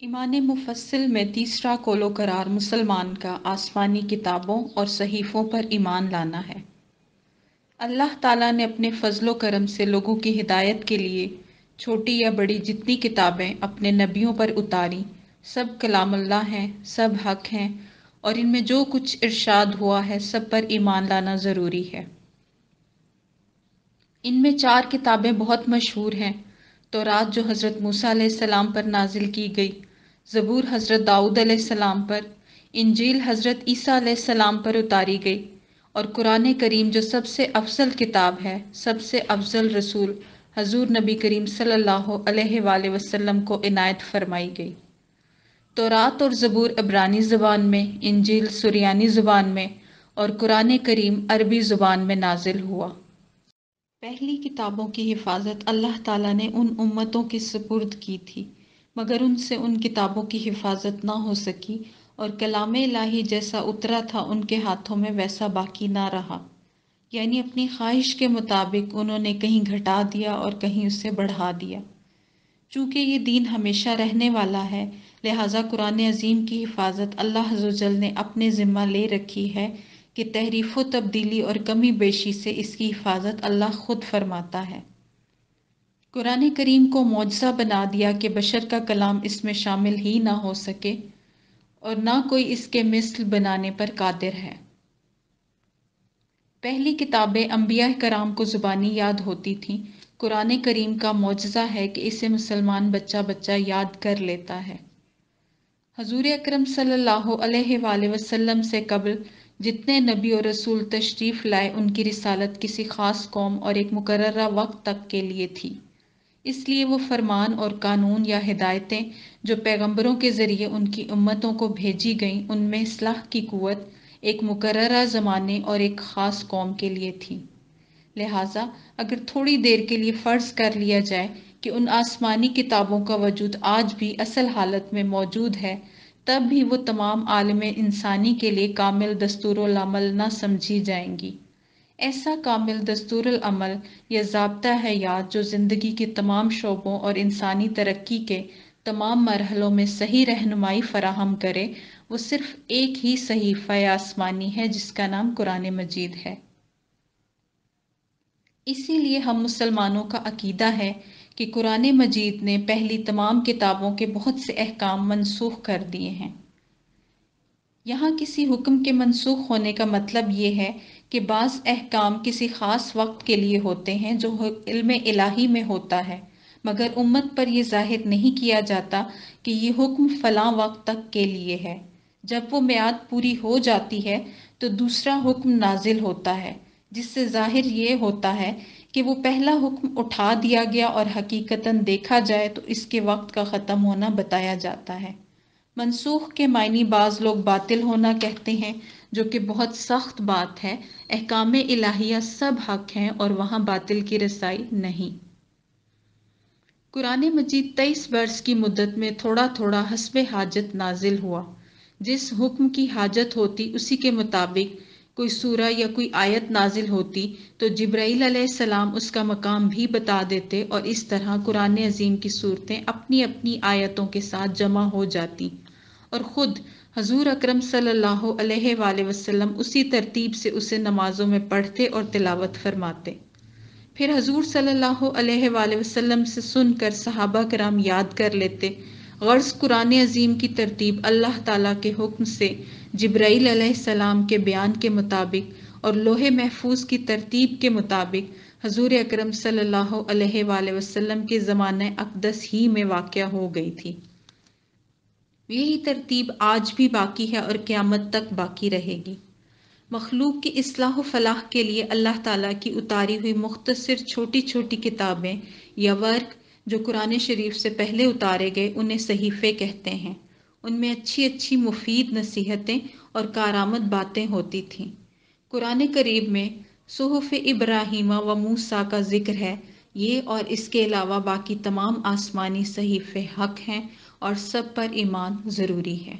ایمان مفصل میں تیسرا قول و قرار مسلمان کا آسمانی کتابوں اور صحیفوں پر ایمان لانا ہے۔ اللہ تعالیٰ نے اپنے فضل و کرم سے لوگوں کی ہدایت کے لیے چھوٹی یا بڑی جتنی کتابیں اپنے نبیوں پر اتاری، سب کلام اللہ ہیں، سب حق ہیں، اور ان میں جو کچھ ارشاد ہوا ہے سب پر ایمان لانا ضروری ہے۔ ان میں 4 کتابیں بہت مشہور ہیں: تورات جو حضرت موسیٰ علیہ السلام پر نازل کی گئی، زبور حضرت داؤد علیہ السلام پر، انجیل حضرت عیسیٰ علیہ السلام پر اتاری گئی، اور قرآن کریم جو سب سے افضل کتاب ہے، سب سے افضل رسول حضور نبی کریم صلی اللہ علیہ وآلہ وسلم کو عنایت فرمائی گئی۔ تورات اور زبور عبرانی زبان میں، انجیل سریانی زبان میں، اور قرآن کریم عربی زبان میں نازل ہوا۔ پہلی کتابوں کی حفاظت اللہ تعالیٰ نے ان امتوں کے سپرد کی تھی، مگر ان سے ان کتابوں کی حفاظت نہ ہو سکی، اور کلام الہی جیسا اترا تھا ان کے ہاتھوں میں ویسا باقی نہ رہا، یعنی اپنی خواہش کے مطابق انہوں نے کہیں گھٹا دیا اور کہیں اسے بڑھا دیا۔ چونکہ یہ دین ہمیشہ رہنے والا ہے، لہٰذا قرآن عظیم کی حفاظت اللہ عز و جل نے اپنے ذمہ لے رکھی ہے کہ تحریف و تبدیلی اور کمی بیشی سے اس کی حفاظت اللہ خود فرماتا ہے۔ قرآن کریم کو معجزہ بنا دیا کہ بشر کا کلام اس میں شامل ہی نہ ہو سکے، اور نہ کوئی اس کے مثل بنانے پر قادر ہے۔ پہلی کتابیں انبیاء کرام کو زبانی یاد ہوتی تھیں، قرآن کریم کا معجزہ ہے کہ اسے مسلمان بچہ بچہ یاد کر لیتا ہے۔ حضور اکرم صلی اللہ علیہ وآلہ وسلم سے قبل جتنے نبی اور رسول تشریف لائے، ان کی رسالت کسی خاص قوم اور ایک مقررہ وقت تک کے لیے تھی، اس لیے وہ فرمان اور قانون یا ہدایتیں جو پیغمبروں کے ذریعے ان کی امتوں کو بھیجی گئیں، ان میں اصلاح کی قوت ایک مقررہ زمانے اور ایک خاص قوم کے لیے تھی۔ لہٰذا اگر تھوڑی دیر کے لیے فرض کر لیا جائے کہ ان آسمانی کتابوں کا وجود آج بھی اصل حالت میں موجود ہے، تب بھی وہ تمام عالم انسانی کے لیے کامل دستور العمل نہ سمجھی جائیں گی۔ ایسا کامل دستور العمل یا ضابطہ حیات جو زندگی کے تمام شعبوں اور انسانی ترقی کے تمام مرحلوں میں صحیح رہنمائی فراہم کرے، وہ صرف ایک ہی صحیفہ آسمانی ہے جس کا نام قرآن مجید ہے۔ اسی لیے ہم مسلمانوں کا عقیدہ ہے کہ قرآن مجید نے پہلی تمام کتابوں کے بہت سے احکام منسوخ کر دیے ہیں۔ یہاں کسی حکم کے منسوخ ہونے کا مطلب یہ ہے کہ بعض احکام کسی خاص وقت کے لیے ہوتے ہیں جو علم الہی میں ہوتا ہے، مگر امت پر یہ ظاہر نہیں کیا جاتا کہ یہ حکم فلاں وقت تک کے لیے ہے۔ جب وہ میعاد پوری ہو جاتی ہے تو دوسرا حکم نازل ہوتا ہے، جس سے ظاہر یہ ہوتا ہے کہ وہ پہلا حکم اٹھا دیا گیا، اور حقیقتاً دیکھا جائے تو اس کے وقت کا ختم ہونا بتایا جاتا ہے۔ منسوخ کے معنی بعض لوگ باطل ہونا کہتے ہیں، جو کہ بہت سخت بات ہے۔ احکام الہیہ سب حق ہیں اور وہاں باطل کی رسائی نہیں۔ قرآن مجید 23 برس کی مدت میں تھوڑا تھوڑا حسب حاجت نازل ہوا۔ جس حکم کی حاجت ہوتی اسی کے مطابق کوئی سورہ یا کوئی آیت نازل ہوتی تو جبرائیل علیہ السلام اس کا مقام بھی بتا دیتے، اور اس طرح قرآن عظیم کی صورتیں اپنی اپنی آیتوں کے ساتھ جمع ہو جاتی، اور خود حضور اکرم صلی اللہ علیہ وآلہ وسلم اسی ترتیب سے اسے نمازوں میں پڑھتے اور تلاوت فرماتے۔ پھر حضور صلی اللہ علیہ وآلہ وسلم سے سن کر صحابہ کرام یاد کر لیتے۔ غرض قرآن عظیم کی ترتیب اللہ تعالیٰ کے حکم سے جبرائیل علیہ السلام کے بیان کے مطابق اور لوح محفوظ کی ترتیب کے مطابق حضور اکرم صلی اللہ علیہ وآلہ وسلم کے زمانہ اقدس ہی میں واقع ہو گئی تھی۔ یہی ترتیب آج بھی باقی ہے اور قیامت تک باقی رہے گی۔ مخلوق کی اصلاح و فلاح کے لیے اللہ تعالیٰ کی اتاری ہوئی مختصر چھوٹی چھوٹی کتابیں یا ورق جو قرآن شریف سے پہلے اتارے گئے، انہیں صحیفے کہتے ہیں۔ ان میں اچھی اچھی مفید نصیحتیں اور کارآمد باتیں ہوتی تھیں۔ قرآن کریم میں صحف ابراہیم و موسیٰ کا ذکر ہے۔ یہ اور اس کے علاوہ باقی تمام آسمانی صحیفے حق ہیں اور سب پر ایمان ضروری ہے۔